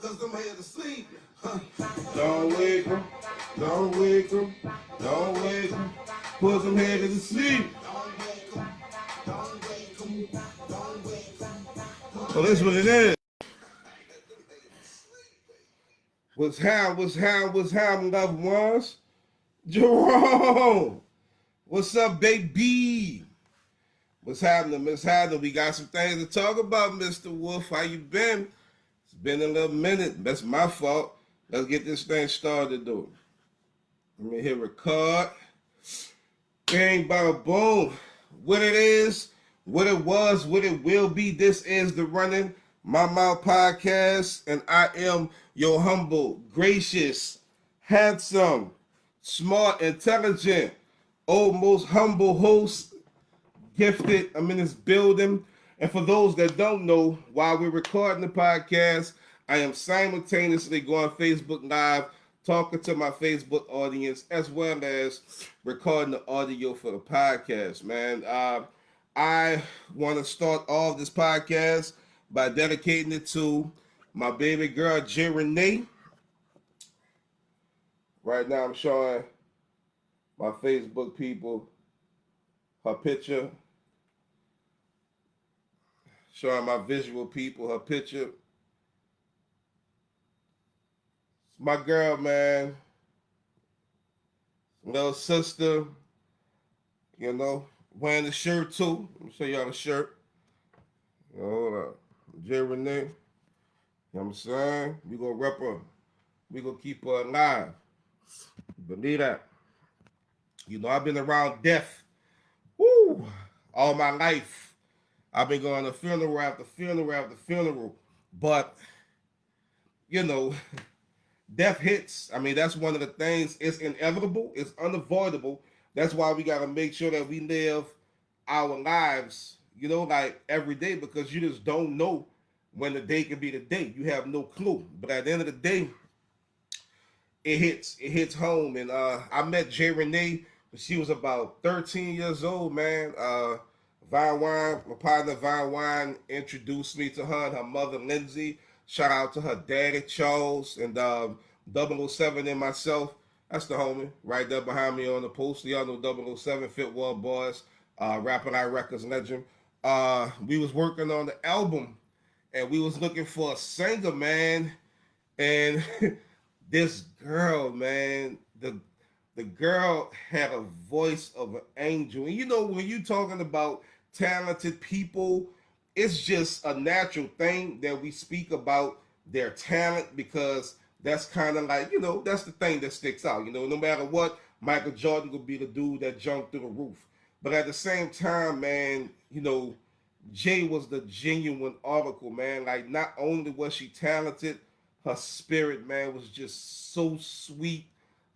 cause I'm here to sleep. Don't wake 'em, don't wake 'em, don't wake 'em, cause I'm here to sleep. Don't wake 'em, don't wake 'em, don't wake 'em. So this is what it is. What's happening, loved ones? Jerome, what's up, baby? What's happening, Miss Haddon? We got some things to talk about, Mr. Wolf. How you been? It's been a little minute. That's my fault. Let's get this thing started, though. Let me hit record. Bang, bada, boom. What it is, what it was, what it will be. This is the Runnin My Mouth podcast, and I am your humble, gracious, handsome, smart, intelligent, almost humble host, gifted. I'm in this building. And for those that don't know, while we're recording the podcast, I am simultaneously going Facebook Live, talking to my Facebook audience, as well as recording the audio for the podcast, man. I want to start off this podcast by dedicating it to my baby girl, J. Renee. Right now, I'm showing my Facebook people her picture. Showing my visual people her picture. It's my girl, man. Little sister. You know, wearing the shirt too. Let me show y'all the shirt. Hold up. J. Renee. You know what I'm saying? We gonna rep her. We gonna keep her alive. Believe that. You know, I've been around death. Woo! All my life. I've been going to funeral after funeral after funeral. But, you know, death hits. I mean, that's one of the things. It's inevitable. It's unavoidable. That's why we got to make sure that we live our lives, you know, like every day, because you just don't know when the day can be the day. You have no clue. But at the end of the day, it hits. It hits home. And I met J. Renee when she was about 13 years old, man. Vine Wine, my partner Vine Wine, introduced me to her and her mother, Lindsay. Shout out to her daddy, Charles, and 007 and myself. That's the homie right there behind me on the poster. Y'all know 007, Fit World Boys, Rapping Eye Records legend. We was working on the album, and we was looking for a singer, man. And this girl, man, the girl had a voice of an angel. And you know, when you talking about talented people, it's just a natural thing that we speak about their talent, because that's kind of like, you know, that's the thing that sticks out. You know, no matter what, Michael Jordan could be the dude that jumped through the roof. But at the same time, man, you know, Jay was the genuine article, man. Like, not only was she talented, her spirit, man, was just so sweet.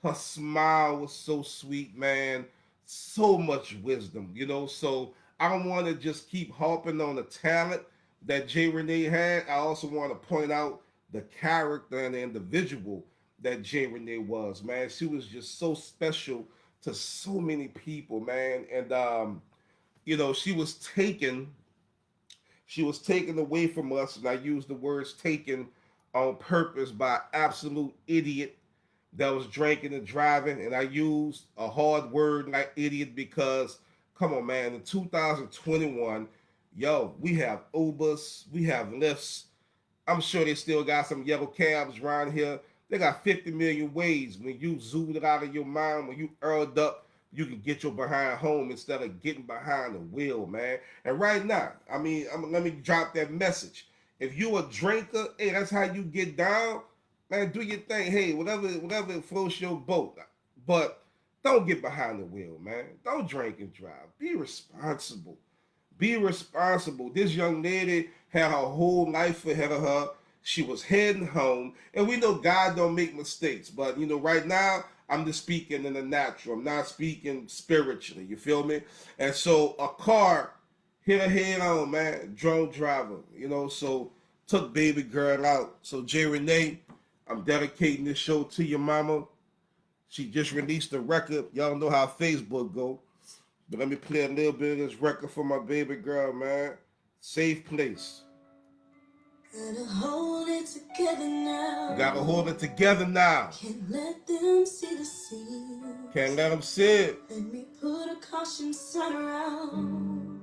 Her smile was so sweet, man. So much wisdom, you know. So I don't want to just keep harping on the talent that J. Renee had. I also want to point out the character and the individual that J. Renee was, man. She was just so special to so many people, man. And you know, she was taken away from us, and I use the words taken on purpose, by absolute idiot that was drinking and driving. And I used a hard word like idiot because, come on, man, in 2021, yo, we have Ubers, we have Lyfts. I'm sure they still got some yellow cabs around here. They got 50 million ways. When you zoomed it out of your mind, when you earled up, you can get your behind home instead of getting behind the wheel, man. And right now, I mean, let me drop that message. If you a drinker, hey, that's how you get down. Man, do your thing. Hey, whatever floats your boat. But don't get behind the wheel, man. Don't drink and drive. Be responsible. Be responsible. This young lady had her whole life ahead of her. She was heading home. And we know God don't make mistakes. But, you know, right now, I'm just speaking in the natural. I'm not speaking spiritually. You feel me? And so a car hit her head on, man. Drone driver. You know, so took baby girl out. So J. Renee, I'm dedicating this show to your mama. She just released a record. Y'all know how Facebook go. But let me play a little bit of this record for my baby girl, man. Safe Place. Gotta hold it together now. Gotta hold it together now. Can't let them see the scene. Can't let them see it. Let me put a caution sign around.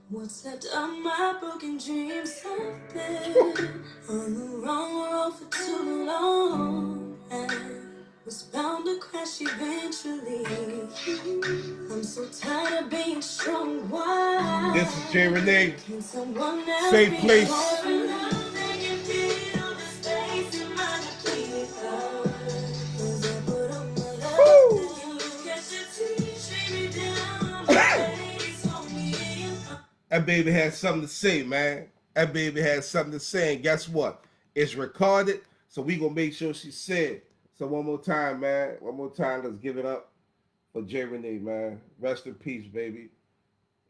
What's left of my broken dreams? I've been on the wrong road for too long and was bound to crash eventually. I'm so tired of being strong. Why? This is J. Renee. Safe place. Woo! That baby had something to say, man. That baby had something to say, and guess what? It's recorded, so we gonna make sure she said. So one more time, man. One more time, let's give it up for J. Renee, man. Rest in peace, baby.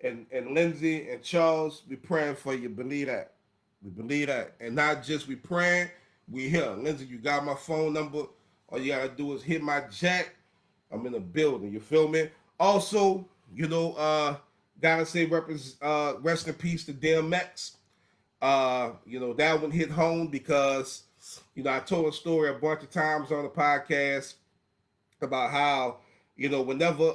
And Lindsay and Charles, we praying for you. Believe that. We believe that. And not just we praying, we here. Lindsay, you got my phone number. All you gotta do is hit my jack. I'm in the building. You feel me? Also, gotta say rest in peace to DMX. That one hit home because, I told a story a bunch of times on the podcast about how, whenever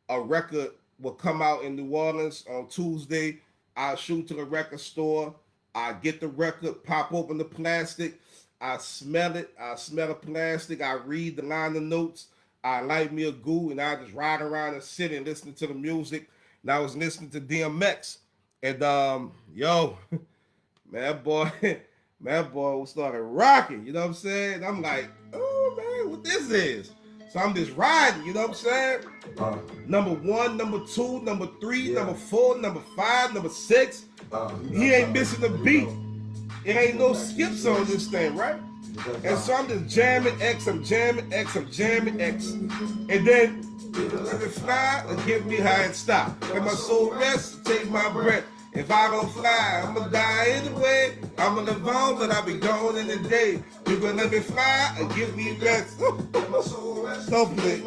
a record will come out in New Orleans on Tuesday, I shoot to the record store, I get the record, pop open the plastic, I smell it, I smell the plastic, I read the liner notes, I light me a goo, and I just ride around the city and listening to the music. And I was listening to DMX, and man, that boy, started rocking. You know what I'm saying? And I'm like, oh man, what this is? So I'm just riding. You know what I'm saying? Number 1, number 2, number 3, number 4, number 5, number 6. He ain't missing a beat. It ain't no skips on this thing, right? And so I'm just jamming X, I'm jamming X, I'm jamming X. And then let me fly or give me high and stop. Let my soul rest, take my breath. If I don't fly, I'm gonna die anyway. I'm gonna live on, but I'll be gone in the day. You gonna let me fly or give me rest. Don't play.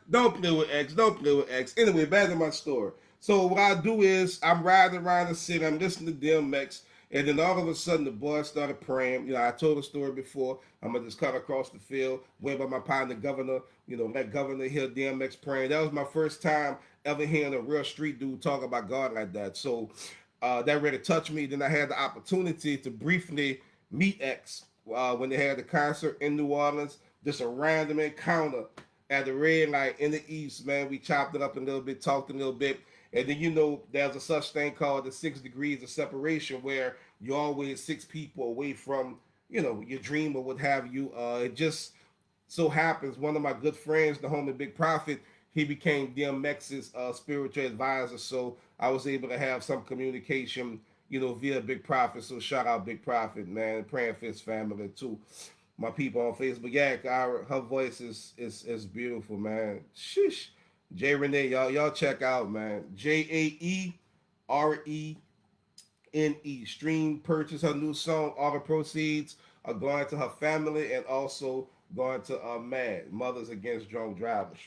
Don't play with X. Don't play with X. Anyway, back to my story. So what I do is I'm riding around the city, I'm listening to DMX, and then all of a sudden the boys started praying. I told the story before. I'm gonna just cut across the field, went by my partner Governor, let Governor hear DMX praying. That was my first time ever hearing a real street dude talk about God like that. So that really touched me. Then I had the opportunity to briefly meet X when they had the concert in New Orleans. Just a random encounter at the red light in the East, man. We chopped it up a little bit, talked a little bit. And then, there's a such thing called the 6 degrees of separation where you're always 6 people away from, your dream or what have you. It just so happens one of my good friends, the homie Big Prophet, he became DMX's spiritual advisor. So I was able to have some communication, via Big Prophet. So shout out Big Prophet, man. Praying for his family too. My people on Facebook. Yeah, her voice is beautiful, man. Sheesh. J. Renee, y'all check out, man. JAERENE. Stream, purchase her new song. All the proceeds are going to her family and also going to MAD, Mothers Against Drunk Drivers.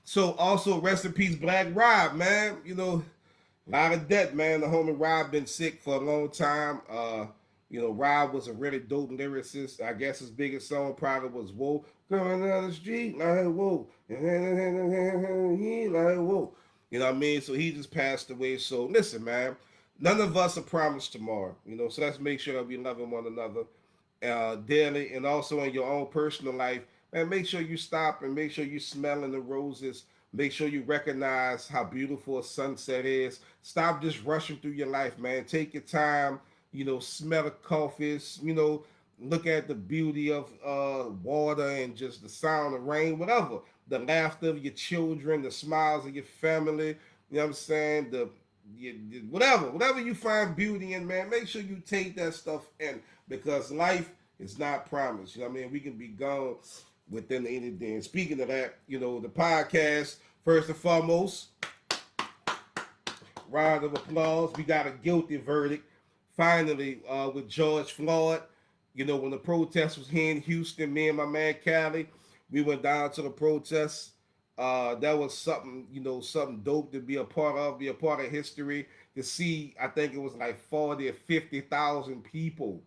So also rest in peace, Black Rob, man. A lot of death, man. The homie Rob been sick for a long time. Rob was a really dope lyricist. I guess his biggest song probably was "Whoa." Going down the street like whoa, like whoa. You know what I mean? So he just passed away. So listen, man, none of us are promised tomorrow. So let's make sure that we loving one another daily, and also in your own personal life. Man, make sure you stop and make sure you smelling the roses. Make sure you recognize how beautiful a sunset is. Stop just rushing through your life, man. Take your time. Smell the coffee. Look at the beauty of water and just the sound of rain, whatever. The laughter of your children, the smiles of your family. You know what I'm saying? Whatever you find beauty in, man. Make sure you take that stuff in because life is not promised. You know what I mean? We can be gone within any day. And speaking of that, the podcast, first and foremost, round of applause. We got a guilty verdict finally with George Floyd. When the protest was here in Houston, me and my man Callie, we went down to the protest. That was something, something dope to be a part of, be a part of history. To see, I think it was like 40 or 50,000 people,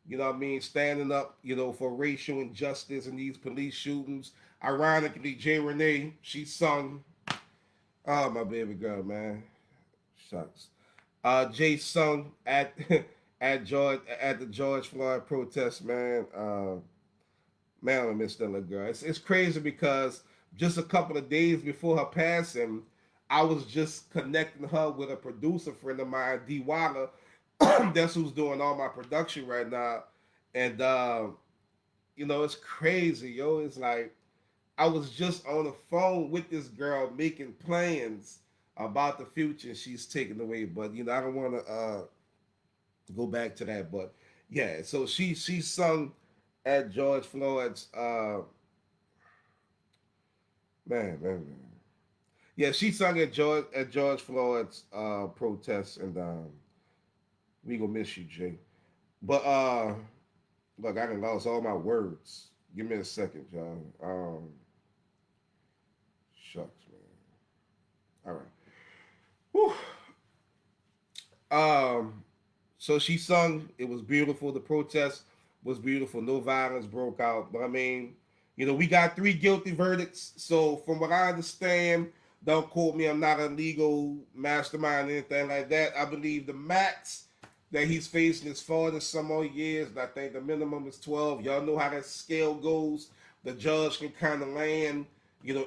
what I mean, standing up, for racial injustice in these police shootings. Ironically, Jay Renee, she sung, oh, my baby girl, man. Shucks. Jay sung at at the George Floyd protest, man. Man, I miss that little girl. It's crazy because just a couple of days before her passing, I was just connecting her with a producer friend of mine, D. Waller. That's who's doing all my production right now. And it's crazy, yo. It's like I was just on the phone with this girl making plans about the future. She's taken away, but I don't want to go back to that. But yeah, so she sung at George Floyd's man. Yeah, she sung at George Floyd's protest, and we gonna miss you, Jay. But look, I done lost all my words. Give me a second, y'all. Shucks, man. All right. Whew. So she sung. It was beautiful. The protest was beautiful. No violence broke out. But I mean, we got 3 guilty verdicts. So from what I understand, don't quote me. I'm not a legal mastermind or anything like that. I believe the max that he's facing is 40 some odd years, and I think the minimum is 12. Y'all know how that scale goes. The judge can kind of land,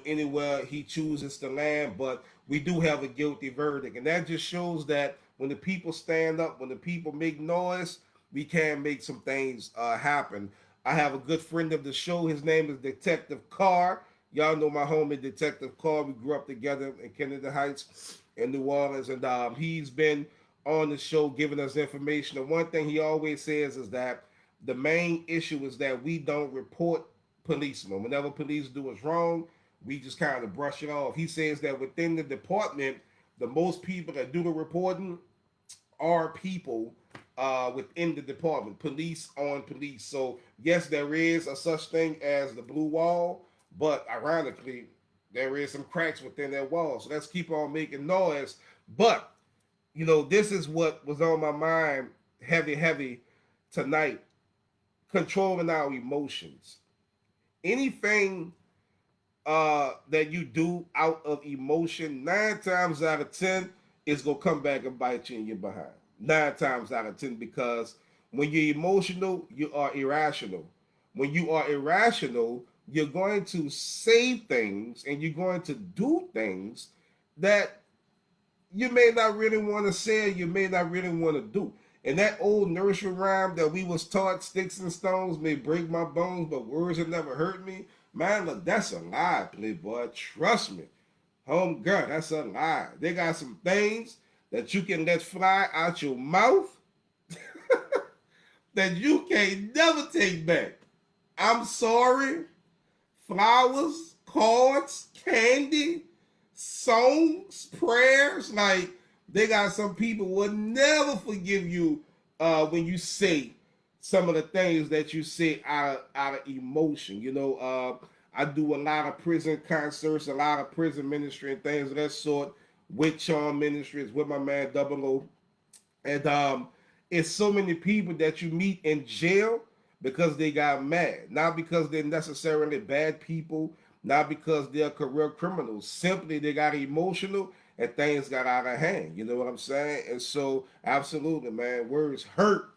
anywhere he chooses to land, but we do have a guilty verdict, and that just shows that when the people stand up, when the people make noise, we can make some things happen. I have a good friend of the show. His name is Detective Carr. Y'all know my homie Detective Carr. We grew up together in Kennedy Heights in New Orleans, and he's been on the show giving us information. And one thing he always says is that the main issue is that we don't report policemen. Whenever police do us wrong, we just kind of brush it off. He says that within the department, the most people that do the reporting are people within the department, police on police. So yes, there is a such thing as the blue wall, but ironically, there is some cracks within that wall. So let's keep on making noise. But this is what was on my mind heavy tonight. Controlling our emotions. Anything that you do out of emotion, 9 times out of 10, it's gonna come back and bite you in your behind. 9 times out of 10, because when you're emotional, you are irrational. When you are irrational, you're going to say things and you're going to do things that you may not really want to say, you may not really want to do. And that old nursery rhyme that we was taught, sticks and stones may break my bones, but words have never hurt me. Man, look, that's a lie, playboy. Trust me. Home girl, that's a lie. They got some things that you can let fly out your mouth that you can't never take back. I'm sorry. Flowers, cards, candy, songs, prayers. Like, they got some people will never forgive you when you say some of the things that you say out of emotion. I do a lot of prison concerts, a lot of prison ministry and things of that sort with Charm Ministries, with my man Double O. And it's so many people that you meet in jail because they got mad. Not because they're necessarily bad people, not because they're career criminals. Simply they got emotional and things got out of hand. You know what I'm saying? And so, absolutely, man, words hurt.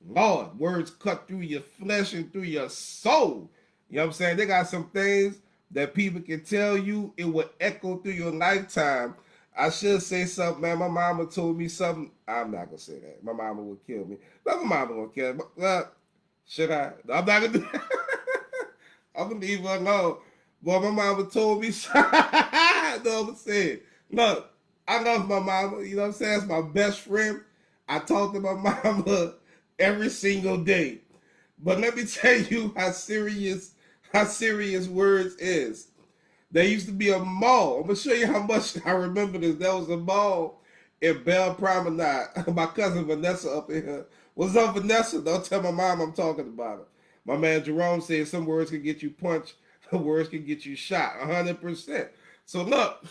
Lord, words cut through your flesh and through your soul. You know what I'm saying? They got some things that people can tell you, it will echo through your lifetime. I should say something, man. My mama told me something. I'm not gonna say that. My mama would kill me. But my mama gonna kill me. Should I? No, I'm not gonna do that. I'm gonna leave her alone. Boy, my mama told me something. No, I'm saying. Look, I love my mama. You know what I'm saying? That's my best friend. I talk to my mama every single day. But let me tell you how serious words is. There used to be a mall. I'm gonna show you how much I remember this. There was a mall in Belle Promenade. My cousin Vanessa up in here. What's up, Vanessa? Don't tell my mom I'm talking about her. My man Jerome said some words can get you punched, words can get you shot. 100%. So look,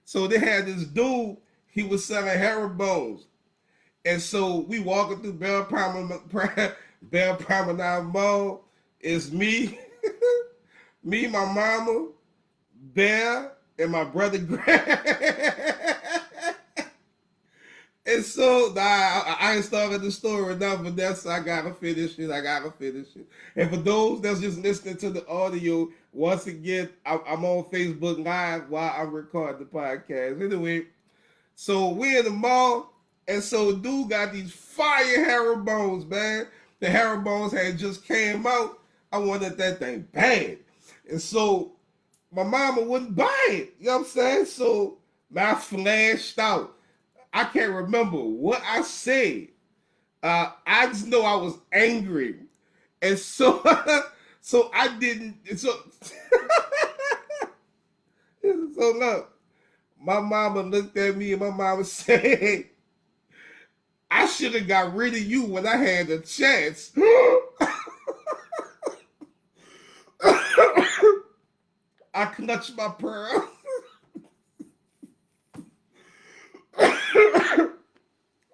so they had this dude, he was selling herringbones. And so we walking through Bell Promenade Mall. It's me, me, my mama, Bear, and my brother Greg. And so I ain't started the story now, but that's I gotta finish it. I gotta finish it. And for those that's just listening to the audio, once again, I'm on Facebook Live while I'm recording the podcast. Anyway, so we in the mall, and so dude got these fire herringbones, man. The herringbones had just came out. I wanted that thing bad, and so my mama wouldn't buy it. You know what I'm saying? So I flashed out. I can't remember what I said. I just know I was angry, and so so I didn't. So so look, my mama looked at me and my mama said, "I should have got rid of you when I had the chance." I clutched my pearl.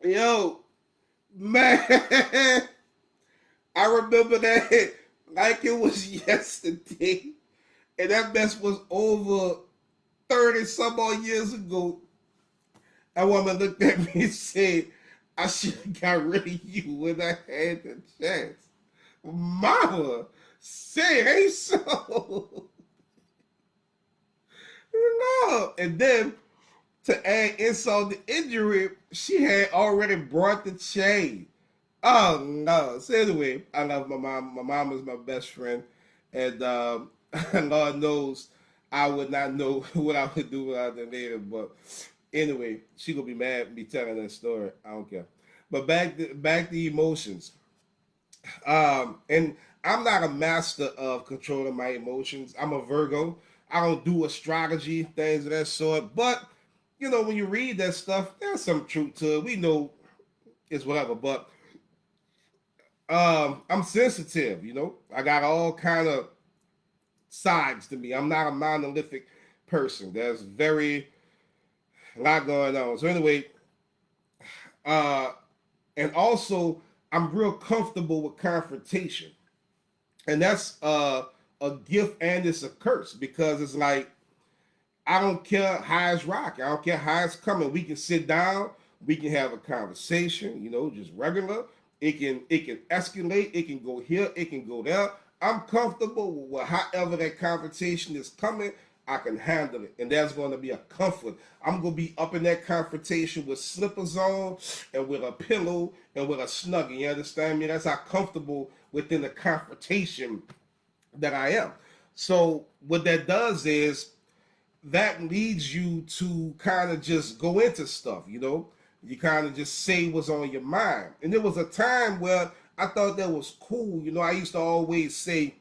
Yo, man, I remember that like it was yesterday. And that mess was over 30 some odd years ago. That woman looked at me and said, I should have got rid of you when I had the chance. Mama, say it ain't so. No. And then to add insult to injury, she had already brought the chain. Oh no. So anyway, I love my mom. My mom is my best friend. And Lord knows I would not know what I would do without her later. But anyway, she gonna be mad at me telling that story. I don't care. But back to emotions. And I'm not a master of controlling my emotions. I'm a Virgo. I don't do astrology, things of that sort. But you know, when you read that stuff, there's some truth to it. We know it's whatever. But I'm sensitive, you know. I got all kind of sides to me. I'm not a monolithic person. There's very a lot going on. So anyway, uh, and also I'm real comfortable with confrontation, and that's a gift and it's a curse because it's like I don't care how it's rocking. I don't care how it's coming. We can sit down. We can have a conversation. You know, just regular. It can escalate. It can go here. It can go there. I'm comfortable with however that conversation is coming. I can handle it, and that's going to be a comfort. I'm going to be up in that confrontation with slippers on and with a pillow and with a snuggie. You understand me? That's how comfortable within the confrontation that I am. So what that does is that leads you to kind of just go into stuff, you know. You kind of just say what's on your mind. And there was a time where I thought that was cool. You know, I used to always say,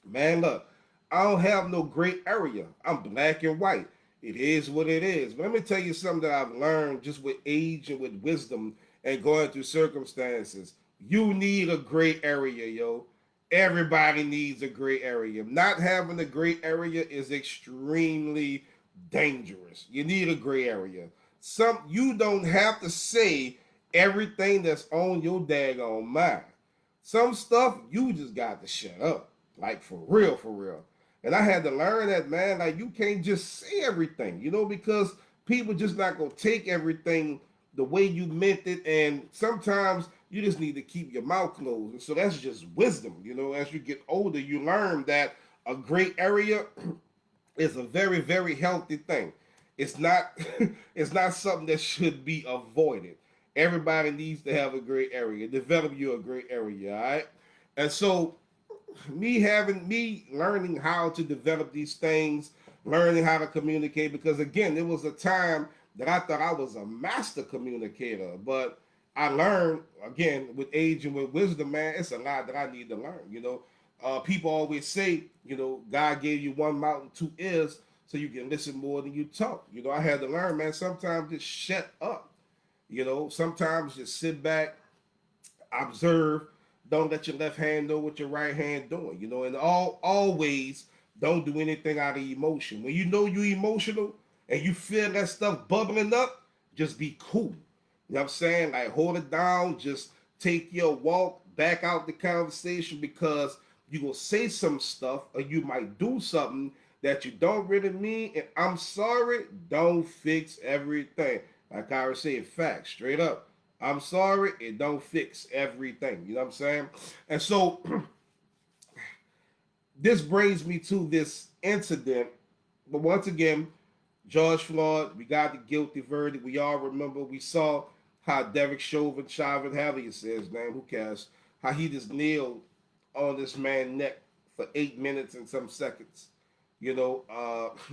man, look, I don't have no gray area. I'm black and white. It is what it is. But let me tell you something that I've learned just with age and with wisdom and going through circumstances. You need a gray area, yo. Everybody needs a gray area. Not having a gray area is extremely dangerous. You need a gray area. Some you don't have to say everything that's on your daggone mind. Some stuff you just got to shut up. Like for real, for real. And I had to learn that, man, like you can't just say everything, you know, because people just not gonna take everything the way you meant it. And sometimes you just need to keep your mouth closed. And so that's just wisdom, you know. As you get older, you learn that a gray area is a very, very healthy thing. It's not it's not something that should be avoided. Everybody needs to have a gray area. Develop you a gray area, all right? And so me learning how to develop these things, learning how to communicate, because again, there was a time that I thought I was a master communicator, but I learned again with age and with wisdom, man. It's a lot that I need to learn. You know, people always say, you know, God gave you one mouth and two ears so you can listen more than you talk. You know, I had to learn, man. Sometimes just shut up. You know, sometimes just sit back, observe. Don't let your left hand know what your right hand doing. You know, and always Don't do anything out of emotion. When you know you're emotional and you feel that stuff bubbling up, just be cool. You know what I'm saying? Like hold it down, just take your walk back out the conversation because you will say some stuff or you might do something that you don't really mean. And I'm sorry, don't fix everything. Like I was saying, facts, straight up. I'm sorry, it don't fix everything. You know what I'm saying? And so this brings me to this incident. But once again, George Floyd, we got the guilty verdict. We all remember, we saw how Derrick Chauvin, however you say his name, who cares, how he just kneeled on this man's neck for 8 minutes and some seconds. You know,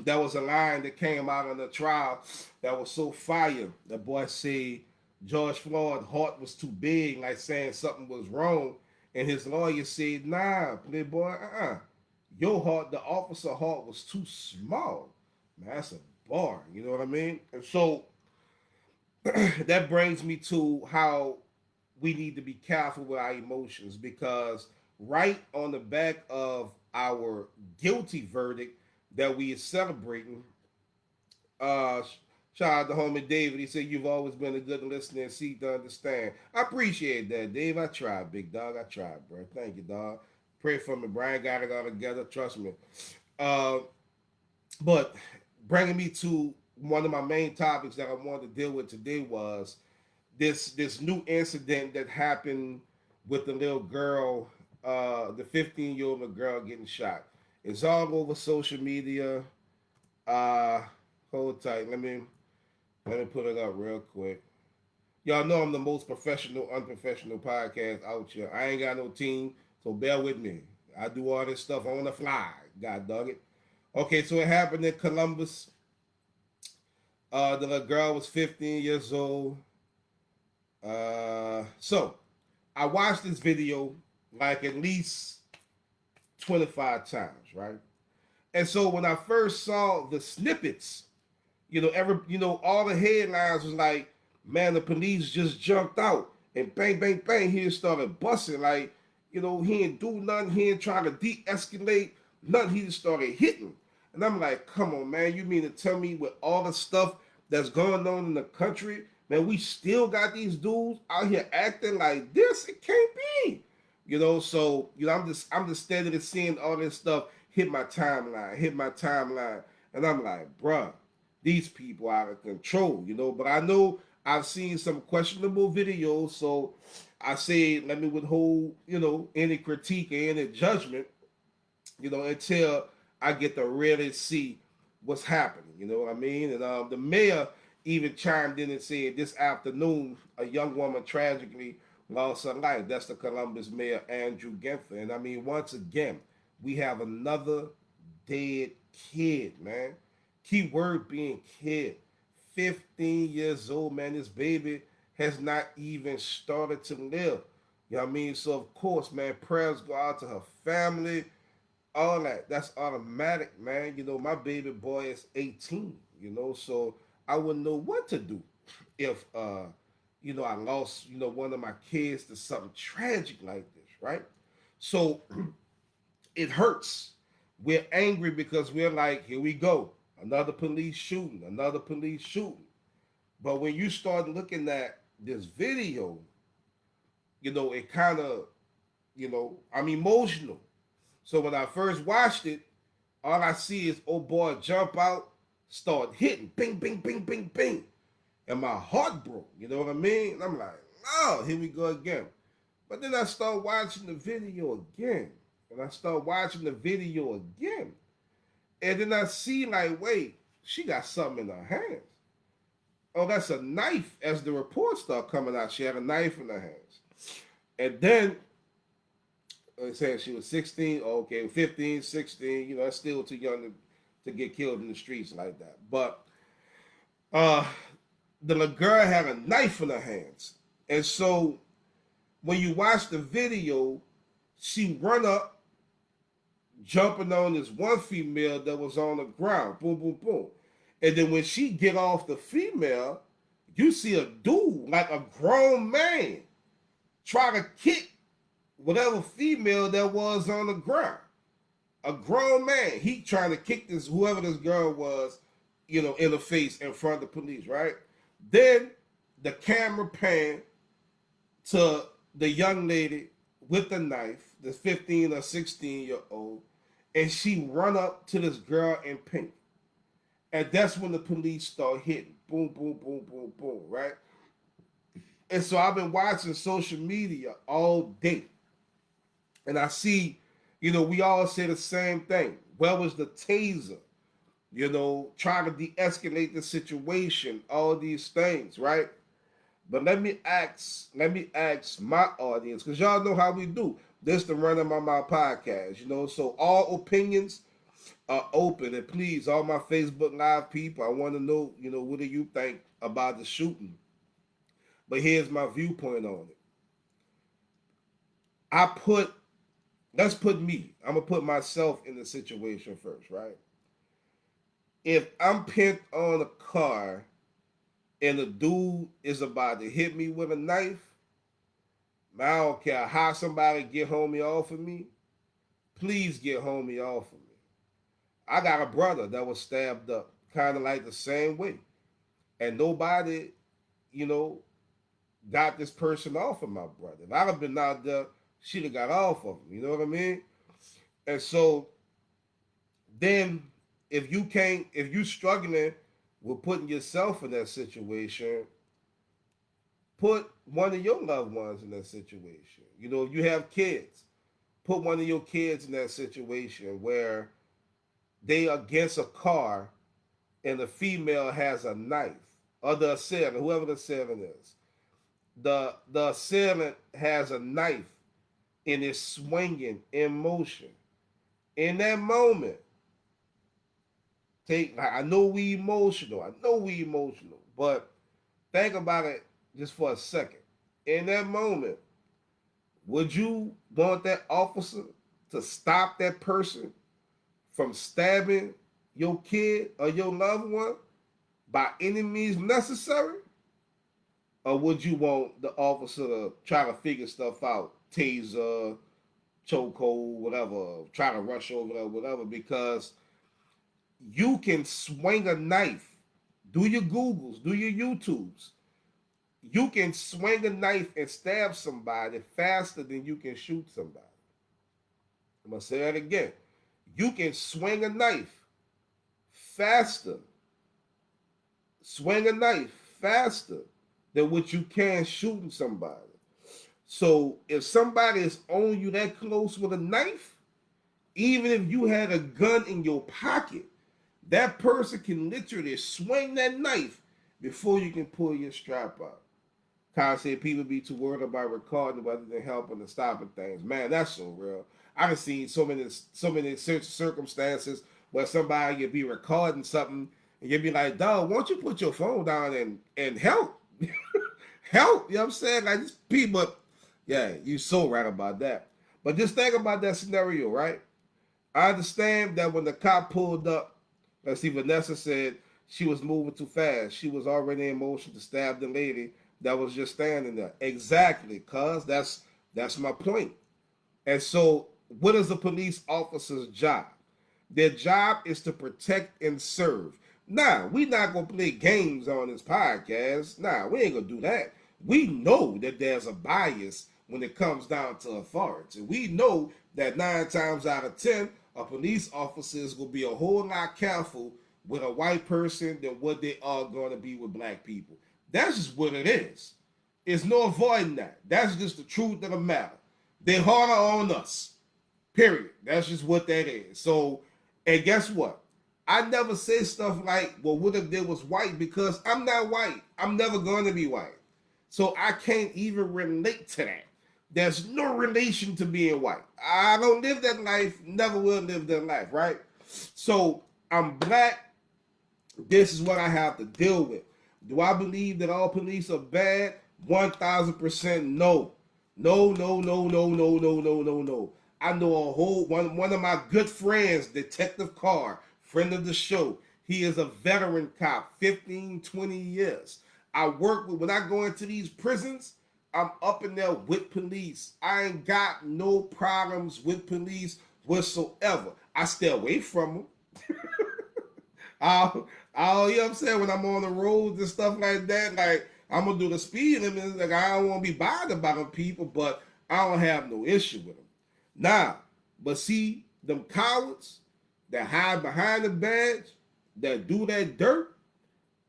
that was a line that came out on the trial that was so fire. The boy said George Floyd's heart was too big, like saying something was wrong. And his lawyer said, nah, playboy, your heart, the officer heart was too small. Man, that's a bar, you know what I mean? And so that brings me to how we need to be careful with our emotions because right on the back of our guilty verdict that we are celebrating, uh, shout out to homie David. He said, you've always been a good listener and seek to understand. I appreciate that, Dave. I tried, big dog. I tried, bro. Thank you, dog. Pray for me. Brian got it all together. Trust me. Uh, but bringing me to one of my main topics that I wanted to deal with today was this new incident that happened with the little girl, the 15-year-old girl getting shot. It's all over social media. Uh, hold tight. Let me put it up real quick. Y'all know I'm the most professional, unprofessional podcast out here. I ain't got no team, so bear with me. I do all this stuff on the fly. God dog it. Okay, so it happened in Columbus. The little girl was 15 years old. So I watched this video like at least 25 times, right? And so when I first saw the snippets, all the headlines was like, man, the police just jumped out and bang, bang, bang, he just started busting. Like, he didn't do nothing, he didn't try to de-escalate nothing, he just started hitting. And I'm like, come on, man, you mean to tell me with all the stuff that's going on in the country, man, we still got these dudes out here acting like this? It can't be. So I'm just steadily seeing all this stuff hit my timeline. And I'm like, bruh, these people are out of control, But I know I've seen some questionable videos, so I say let me withhold, any critique or any judgment, until I get to really see what's happening. You know what I mean? And the mayor even chimed in and said this afternoon a young woman tragically lost her life. That's the Columbus mayor, Andrew Ginther. And I mean, once again, we have another dead kid, man. Key word being kid. 15 years old, man. This baby has not even started to live. You know what I mean? So, of course, man, prayers go out to her family, all that. That's automatic, man. My baby boy is 18, so I wouldn't know what to do if, I lost, one of my kids to something tragic like this, right? So it hurts. We're angry because we're like, here we go. Another police shooting. But when you start looking at this video, it kind of, I'm emotional. So when I first watched it, all I see is old boy jump out, start hitting, bing, bing, bing, bing, bing. And my heart broke, you know what I mean? And I'm like, oh, here we go again. But then I start watching the video again. And then I see like, wait, she got something in her hands. Oh, that's a knife. As the reports start coming out, she had a knife in her hands. And then saying she was 16, okay, 15, 16, that's still too young to get killed in the streets like that. But the little girl had a knife in her hands. And so when you watch the video, she run up, jumping on this one female that was on the ground. Boom, boom, boom. And then when she get off the female, you see a dude, like a grown man, try to kick whatever female that was on the ground. A grown man, he trying to kick this whoever this girl was, in the face in front of the police, right? Then the camera pan to the young lady with the knife, the 15 or 16-year old, and she run up to this girl in pink. And that's when the police start hitting. Boom, boom, boom, boom, boom, right? And so I've been watching social media all day. And I see, we all say the same thing. Where was the taser? Trying to de-escalate the situation, all these things, right? But let me ask my audience, because y'all know how we do. This the Runnin' My Mouth podcast, So all opinions are open, and please, all my Facebook Live people, I want to know, what do you think about the shooting? But here's my viewpoint on it. Let's put me. I'm gonna put myself in the situation first, right? If I'm pinned on a car and a dude is about to hit me with a knife, I don't care how somebody get homie off of me. Please get homie off of me. I got a brother that was stabbed up, kind of like the same way, and nobody, you know, got this person off of my brother. If I'd have been out there, she'd have got off of him. You know what I mean? And so then, if you struggling with putting yourself in that situation, put one of your loved ones in that situation. If you have kids, put one of your kids in that situation where they against a car and the female has a knife, or the assailant, whoever the assailant is. The assailant has a knife and is swinging in motion. In that moment, I know we emotional. But think about it just for a second. In that moment, would you want that officer to stop that person from stabbing your kid or your loved one by any means necessary? Or would you want the officer to try to figure stuff out, taser, chokehold, whatever, try to rush over there, whatever, because you can swing a knife. Do your Googles, do your YouTubes. You can swing a knife and stab somebody faster than you can shoot somebody. I'm going to say that again. You can swing a knife faster. Swing a knife faster than what you can shooting somebody. So if somebody is on you that close with a knife, even if you had a gun in your pocket, that person can literally swing that knife before you can pull your strap out. Kyle said people be too worried about recording rather than helping and stopping things. Man, that's so real. I've seen so many circumstances where somebody could be recording something and you'd be like, dog, why don't you put your phone down and help? Help, you know what I'm saying? Like these people, yeah, you so right about that. But just think about that scenario, right? I understand that when the cop pulled up, let's see, Vanessa said she was moving too fast. She was already in motion to stab the lady that was just standing there. Exactly, cuz that's my point. And so, what is a police officer's job? Their job is to protect and serve. Nah, we not gonna play games on this podcast. Nah, we ain't gonna do that. We know that there's a bias when it comes down to authority. We know that 9 times out of 10, a police officer is gonna be a whole lot careful with a white person than what they are gonna be with black people. That's just what it is. There's no avoiding that. That's just the truth of the matter. They're harder on us. Period. That's just what that is. So, and guess what? I never say stuff like, well, what if they was white? Because I'm not white. I'm never going to be white. So I can't even relate to that. There's no relation to being white. I don't live that life, never will live that life, right? So I'm black. This is what I have to deal with. Do I believe that all police are bad? 1,000% no. No, no, no, no, no, no, no, no, no. I know a whole one of my good friends, Detective Carr, friend of the show. He is a veteran cop, 15, 20 years. I work with, when I go into these prisons, I'm up in there with police. I ain't got no problems with police whatsoever. I stay away from them. I'll, you know what I'm saying, when I'm on the roads and stuff like that, like, I'm gonna do the speed limit. Like, I don't want to be bothered by them people, but I don't have no issue with them. Now, but see, them cowards that hide behind the badge, that do that dirt,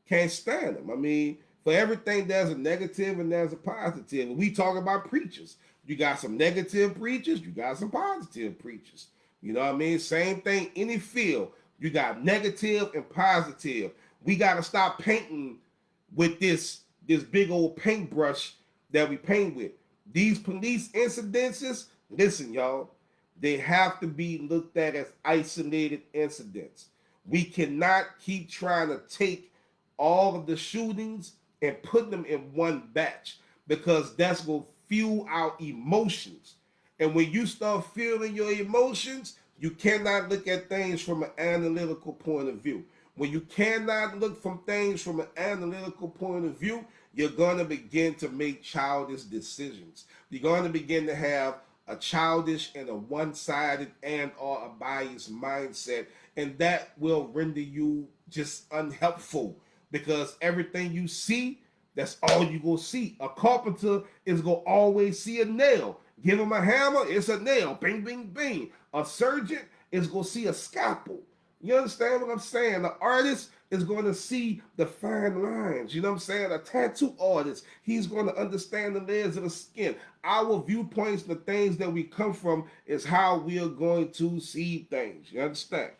can't stand them. I mean, for everything there's a negative and there's a positive. We talk about preachers. You got some negative preachers, you got some positive preachers. You know what I mean? Same thing, any field. You got negative and positive. We got to stop painting with this big old paintbrush that we paint with. These police incidences, listen, y'all, they have to be looked at as isolated incidents. We cannot keep trying to take all of the shootings and put them in one batch, because that's going to fuel our emotions. And when you start feeling your emotions, you cannot look at things from an analytical point of view. When you cannot look from things from an analytical point of view, you're going to begin to make childish decisions. You're going to begin to have a childish and a one-sided and or a biased mindset, and that will render you just unhelpful, because everything you see, that's all you gonna see. A carpenter is gonna always see a nail. Give him a hammer, it's a nail. Bing, bing, bing. A surgeon is gonna see a scalpel. You understand what I'm saying? The artist is going to see the fine lines. You know what I'm saying? A tattoo artist, he's going to understand the layers of the skin. Our viewpoints, the things that we come from, is how we are going to see things. You understand?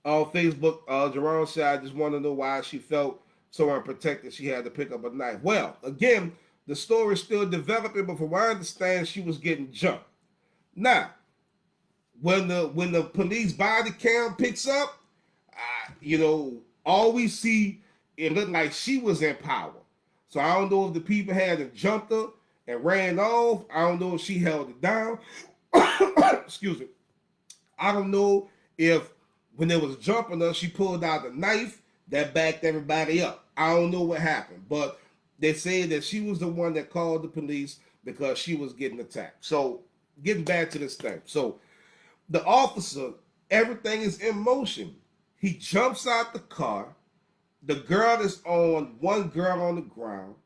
On Facebook, Jerome said, I just want to know why she felt so unprotected she had to pick up a knife. Well, again, the story is still developing, but from what I understand, she was getting jumped. Now, when the police body cam picks up, all we see, it looked like she was in power. So I don't know if the people had jumped her and ran off. I don't know if she held it down. Excuse me. I don't know if when they was jumping her, she pulled out the knife that backed everybody up. I don't know what happened, but they say that she was the one that called the police because she was getting attacked. So getting back to this thing. So the officer, everything is in motion. He jumps out the car. The girl is on one girl on the ground.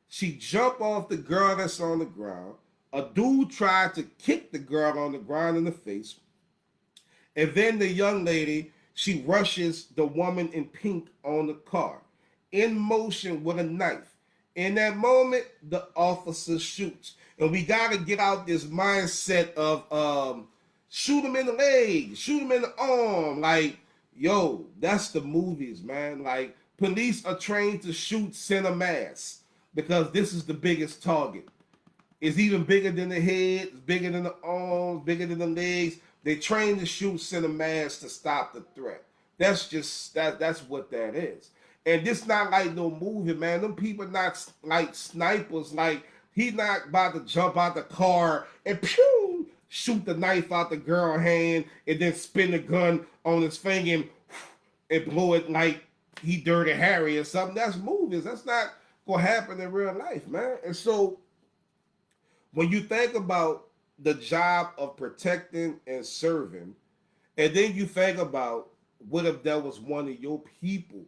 She jumped off the girl that's on the ground. A dude tried to kick the girl on the ground in the face. And then the young lady, she rushes the woman in pink on the car, in motion with a knife. In that moment, the officer shoots. And we got to get out this mindset of shoot him in the leg, shoot him in the arm. Like, yo, that's the movies, man. Like, police are trained to shoot center mass because this is the biggest target. It's even bigger than the head, it's bigger than the arms, bigger than the legs. They train to shoot center mass to stop the threat. That's just that's what that is. And this not like no movie, man. Them people not like snipers. Like, he not about to jump out the car and pew, shoot the knife out the girl's hand and then spin the gun on his finger and blow it like he Dirty Harry or something. That's movies. That's not gonna happen in real life, man. And so when you think about the job of protecting and serving, and then you think about what if that was one of your people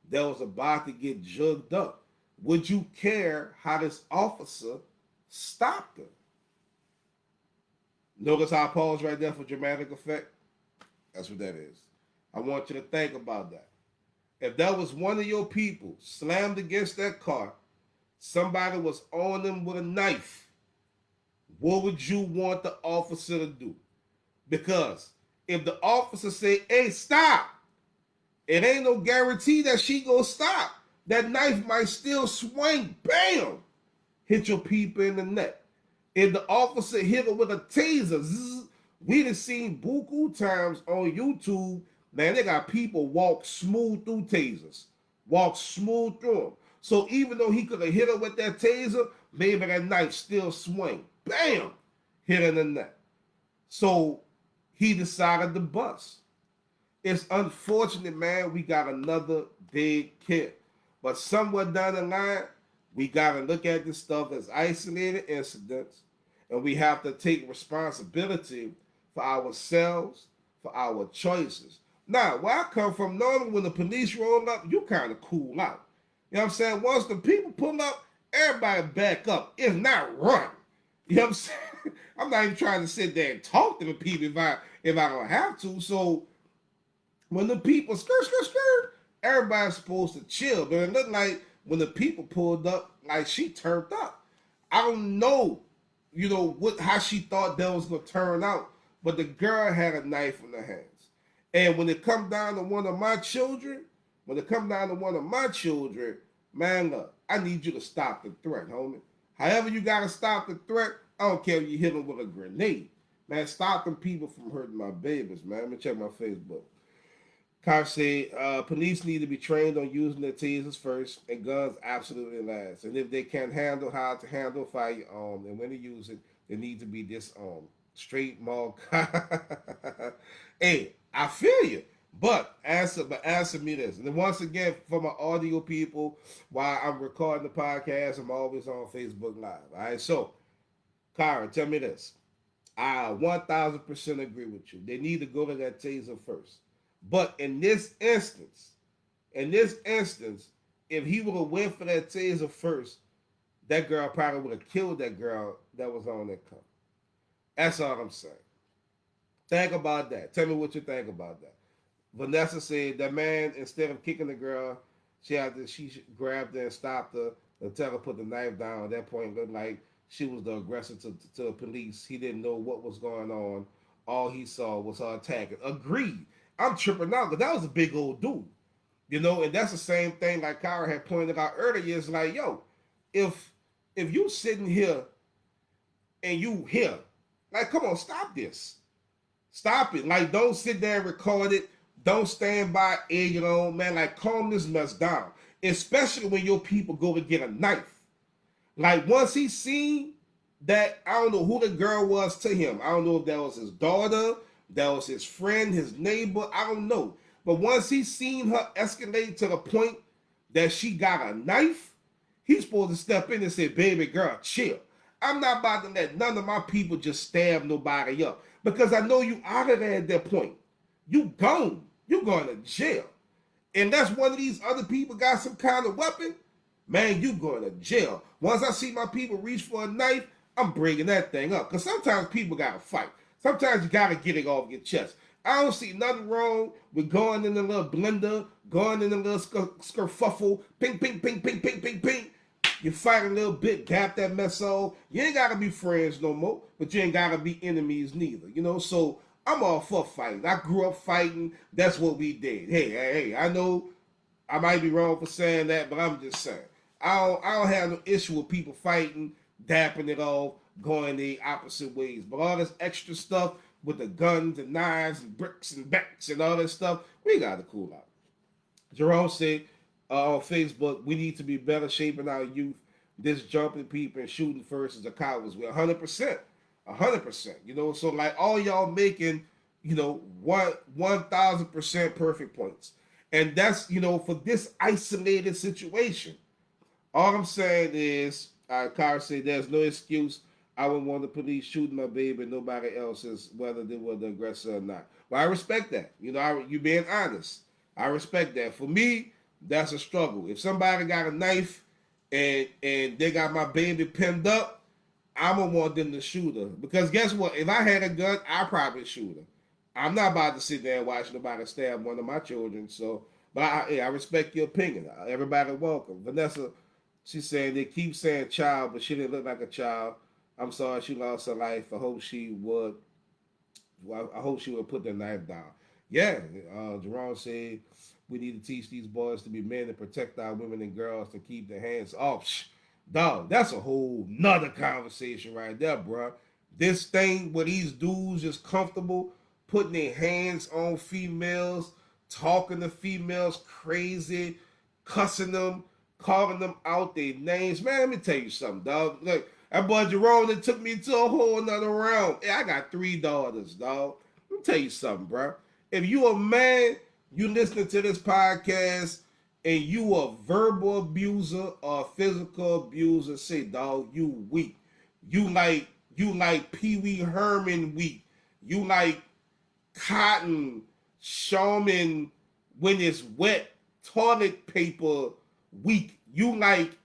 that was about to get jugged up, would you care how this officer stopped her? Notice how I pause right there for dramatic effect? That's what that is. I want you to think about that. If that was one of your people slammed against that car, somebody was on them with a knife, what would you want the officer to do? Because if the officer say, hey, stop, it ain't no guarantee that she gonna stop. That knife might still swing, bam, hit your people in the neck. If the officer hit her with a taser, zzz, we done seen buku times on YouTube, man, they got people walk smooth through tasers. Walk smooth through them. So even though he could have hit her with that taser, maybe that knife still swing. Bam! Hit her in the neck. So he decided to bust. It's unfortunate, man, we got another big kid. But somewhere down the line, we got to look at this stuff as isolated incidents, and we have to take responsibility for ourselves, for our choices. Now, where I come from, normally when the police roll up, you kind of cool out. You know what I'm saying? Once the people pull up, everybody back up. If not, run. You know what I'm saying? I'm not even trying to sit there and talk to the people if I don't have to. So when the people skirt, everybody's supposed to chill. But it looked like when the people pulled up, like she turned up. I don't know, how she thought that was gonna turn out, but the girl had a knife in her hands. And when it come down to one of my children, man, look, I need you to stop the threat, homie. However you gotta stop the threat, I don't care if you hit them with a grenade. Man, stop them people from hurting my babies, man. Let me check my Facebook. Car say police need to be trained on using their tasers first and guns absolutely last. And if they can't handle how to handle a firearm and when to use it, they need to be disarmed. Straight mall. Hey, I feel you. But answer me this. And then once again, for my audio people, while I'm recording the podcast, I'm always on Facebook Live. All right, so Kyra, tell me this. I 1000% agree with you. They need to go to that taser first. But in this instance, if he would have went for that taser first, that girl probably would have killed that girl that was on that car. That's all I'm saying. Think about that. Tell me what you think about that. Vanessa said that man, instead of kicking the girl, she grabbed her and stopped her and tell her to put the knife down. At that point, it looked like she was the aggressor to the police. He didn't know what was going on. All he saw was her attacking. Agreed. I'm tripping out because that was a big old dude. And that's the same thing like Kyra had pointed out earlier. It's like, yo, if you sitting here and you here, like, come on, stop this. Stop it. Like, don't sit there and record it. Don't stand by egging on, man. Like, calm this mess down. Especially when your people go to get a knife. Like, once he seen that, I don't know who the girl was to him. I don't know if that was his daughter, that was his friend, his neighbor. I don't know. But once he seen her escalate to the point that she got a knife, he's supposed to step in and say, baby girl, chill. I'm not about to let none of my people just stab nobody up. Because I know you out of there at that point. You gone. You going to jail. And that's one of these other people got some kind of weapon, man, you going to jail. Once I see my people reach for a knife, I'm bringing that thing up. Because sometimes people got to fight. Sometimes you got to get it off your chest. I don't see nothing wrong with going in the little blender, going in the little skerfuffle, ping, ping, ping, ping, ping, ping, ping. You fight a little bit, gap that mess off. You ain't got to be friends no more, but you ain't got to be enemies neither. So I'm all for fighting. I grew up fighting. That's what we did. Hey, I know I might be wrong for saying that, but I'm just saying. I don't have no issue with people fighting, dapping it off, going the opposite ways. But all this extra stuff with the guns and knives and bricks and bats and all that stuff, we got to cool out. Jerome said on Facebook, we need to be better shaping our youth. This jumping people and shooting first is a coward's way. 100%. 100%. So like all y'all making, 1,000% perfect points. And that's, for this isolated situation. All I'm saying is, Kyra said, there's no excuse. I wouldn't want the police shooting my baby and nobody else's, whether they were the aggressor or not. Well, I respect that. You being honest. I respect that. For me, that's a struggle. If somebody got a knife and they got my baby pinned up, I'm going to want them to shoot her. Because guess what? If I had a gun, I'd probably shoot her. I'm not about to sit there and watch nobody stab one of my children. But I respect your opinion. Everybody welcome. Vanessa, she's saying they keep saying child, but she didn't look like a child. I'm sorry she lost her life. I hope she would put the knife down. Yeah, Jerome said we need to teach these boys to be men and protect our women and girls to keep their hands off. Dog, that's a whole nother conversation right there, bro. This thing where these dudes just comfortable putting their hands on females, talking to females crazy, cussing them, calling them out their names. Man, let me tell you something, dog. Look, that boy Jerome that took me to a whole nother round. Hey, I got 3 daughters, dog. Let me tell you something, bro. If you a man, you listening to this podcast, and you a verbal abuser or a physical abuser, say, dog, you weak. You like Pee Wee Herman weak. You like cotton Charmin when it's wet toilet paper weak. You like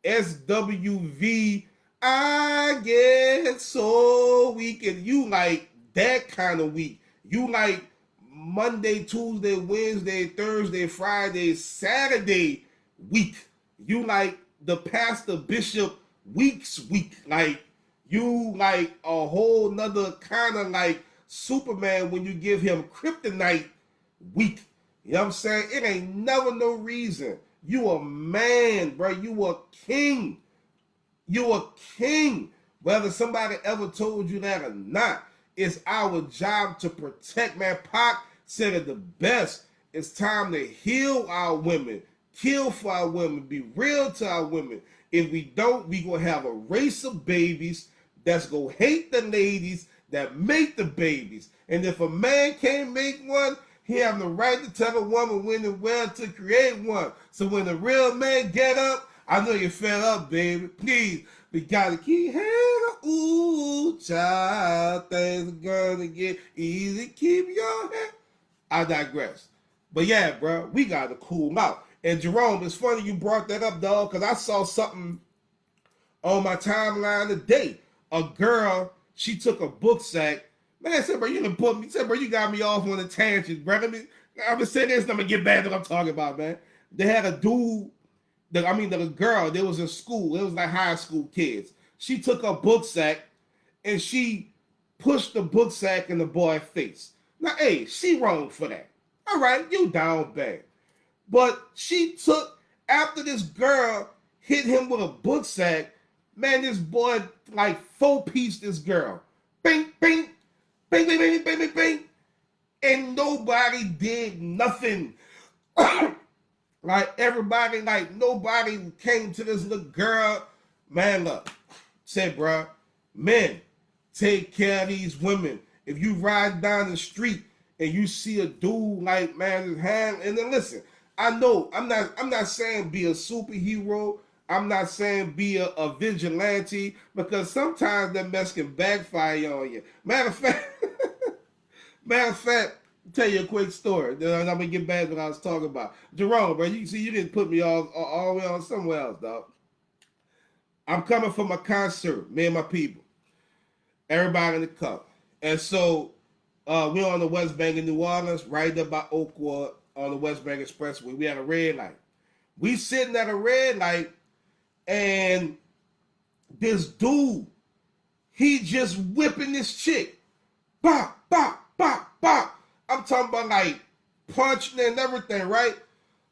SWV, I get so weak, and you like that kind of week. You like Monday, Tuesday, Wednesday, Thursday, Friday, Saturday week. You like the Pastor Bishop weeks week. Like you like a whole nother kind of like Superman when you give him kryptonite weak. You know what I'm saying? It ain't never no reason. You a man, bro. You a king. You a king. Whether somebody ever told you that or not, it's our job to protect. Man, Pac said it the best. It's time to heal our women, kill for our women, be real to our women. If we don't, we gonna have a race of babies that's gonna hate the ladies that make the babies. And if a man can't make one, he have the right to tell a woman when and where to create one. So when the real man get up, I know you're fed up, baby. Please, we gotta keep head. Ooh, child, things are gonna get easy. Keep your head. I digress. But yeah, bro, we gotta cool out. And Jerome, it's funny you brought that up, dog, because I saw something on my timeline today. A girl, she took a book sack. Man, I said, bro, you done put me. Said, bro, you got me off on a tangent, bro. I'm gonna say this, and I'm gonna get back to what I'm talking about, man. They had a dude. The girl, they was in school. It was like high school kids. She took a book sack and she pushed the book sack in the boy's face. Now, hey, she wrong for that. All right, you down bad. But she took, after this girl hit him with a book sack, man, this boy like four-piece this girl. Bing, bing, bing, bing, bing, bing, bing, bing. And nobody did nothing. Like everybody, like nobody came to this little girl. Man, look, said, bro, men, take care of these women. If you ride down the street and you see a dude like, man, his hand, and then listen, I know I'm not saying be a superhero. I'm not saying be a vigilante, because sometimes that mess can backfire on you. Matter of fact, tell you a quick story. Then I'm gonna get back to what I was talking about. Jerome, bro, you see, you didn't put me all the way on somewhere else, dog. I'm coming from a concert, me and my people, everybody in the cup, and so we're on the West Bank in New Orleans, right there by Oakwood on the West Bank Expressway. We had a red light. We sitting at a red light, and this dude, he just whipping this chick, bop, bop, bop, bop. I'm talking about like punching and everything, right?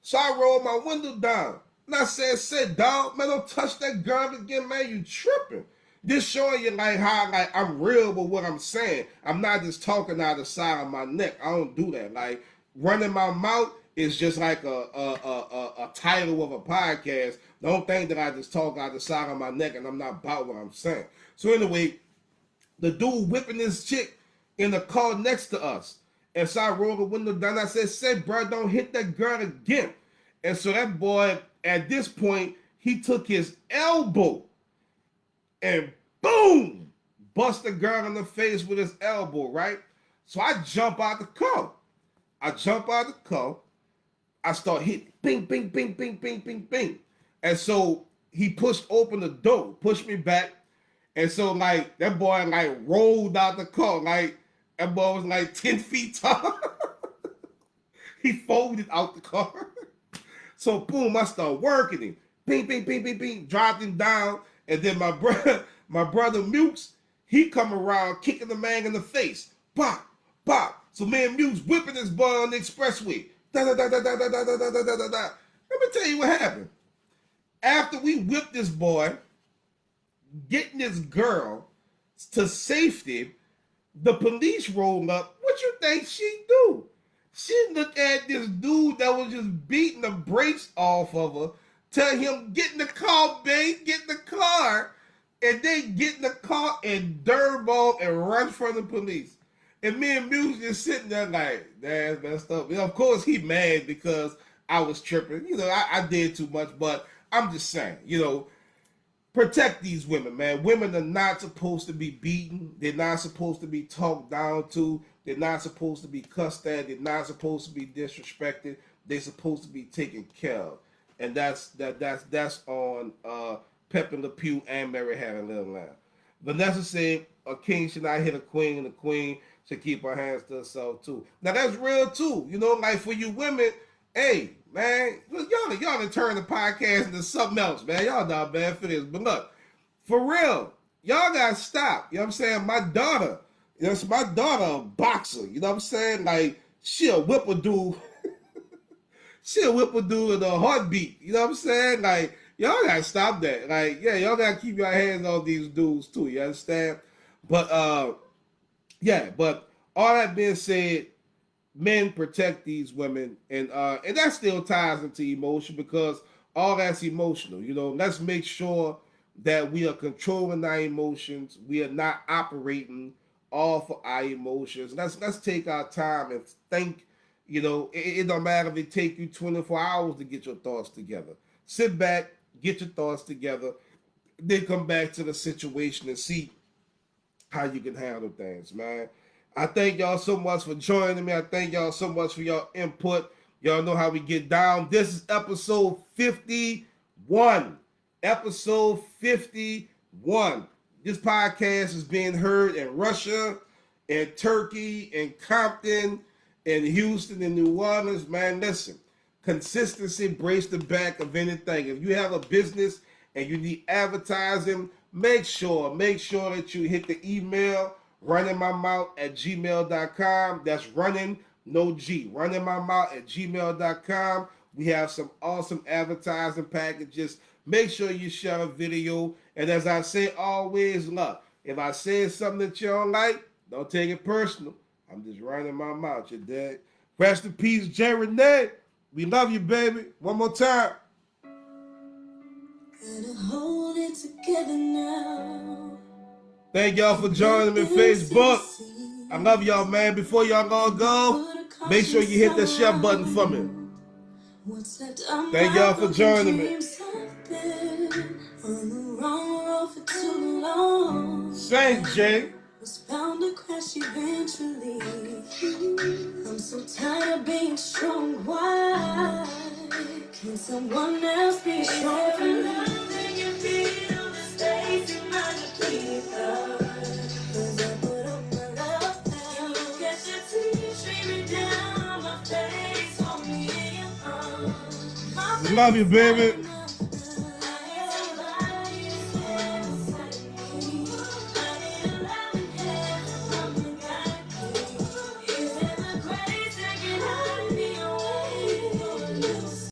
So I rolled my window down. And I said, dog, man, don't touch that girl again, man. You tripping. This showing you like how like I'm real with what I'm saying. I'm not just talking out the side of my neck. I don't do that. Like running my mouth is just like a title of a podcast. Don't think that I just talk out the side of my neck and I'm not about what I'm saying. So anyway, the dude whipping this chick in the car next to us. And so I rolled the window down. I said, bro, don't hit that girl again. And so that boy, at this point, he took his elbow and boom, bust the girl in the face with his elbow, right? So I jump out the car. I start hitting, bing, bing, bing, bing, bing, bing, bing. And so he pushed open the door, pushed me back. And so like that boy like rolled out the car, like that boy was like 10 feet tall. He folded out the car. So boom, I start working him. Bing, bing, bing, bing, bing. Dropped him down. And then my brother Mukes, he come around kicking the man in the face. Bop, bop. So man Mukes whipping this boy on the expressway. Da da da da da da da da da da da da. Let me tell you what happened. After we whipped this boy, getting this girl to safety, the police rolled up. What you think she do? She looked at this dude that was just beating the brakes off of her, tell him, get in the car, babe, get in the car. And they get in the car and dirtball and run from the police. And me and Muse just sitting there like, that's messed up. And of course, he mad because I was tripping. You know, I did too much, but I'm just saying, you know, protect these women, man. Women are not supposed to be beaten. They're not supposed to be talked down to. They're not supposed to be cussed at. They're not supposed to be disrespected. They're supposed to be taken care of. And that's on Pepe Le Pew and Mary Had a Little Lamb. Vanessa said a king should not hit a queen, and a queen should keep her hands to herself too. Now that's real too. You know, like for you women, hey man, look, y'all done turn the podcast into something else, man. Y'all not bad for this, but look, for real, y'all gotta stop. You know what I'm saying? My daughter, my daughter a boxer. You know what I'm saying? Like she'll whip a dude. She'll whip a dude with a heartbeat. You know what I'm saying? Like, y'all gotta stop that. Like, yeah, y'all gotta keep your hands on these dudes too. You understand? But yeah, but all that being said, men protect these women, and that still ties into emotion because all that's emotional. You know, let's make sure that we are controlling our emotions. We are not operating off of our emotions. Let's take our time and think. You know, it don't matter if it take you 24 hours to get your thoughts together. Sit back, get your thoughts together, then come back to the situation and see how you can handle things, man. I thank y'all so much for joining me. I thank y'all so much for your input. Y'all know how we get down. This is episode 51. Episode 51. This podcast is being heard in Russia, in Turkey, in Compton, in Houston, in New Orleans. Man, listen. Consistency breaks the back of anything. If you have a business and you need advertising, make sure that you hit the email runninmymouth@gmail.com. That's running, no G. runninmymouth@gmail.com. We have some awesome advertising packages. Make sure you share a video. And as I say always, look, if I say something that you don't like, don't take it personal. I'm just running my mouth, you dig? Rest in peace, Jay Renee. We love you, baby. One more time. Gotta hold it together now. Thank y'all for joining me on Facebook. I love y'all, man. Before y'all gonna go, make sure you hit that share button for me. Thank y'all for joining me. Sing, Jay. Was bound to crash eventually. I'm so tired of being strong. Why can someone else be strong for love? When you feel the stakes in my people. Cause I put up my love down. You get the tears streaming down my face. Hold me in your arms. Love you, baby.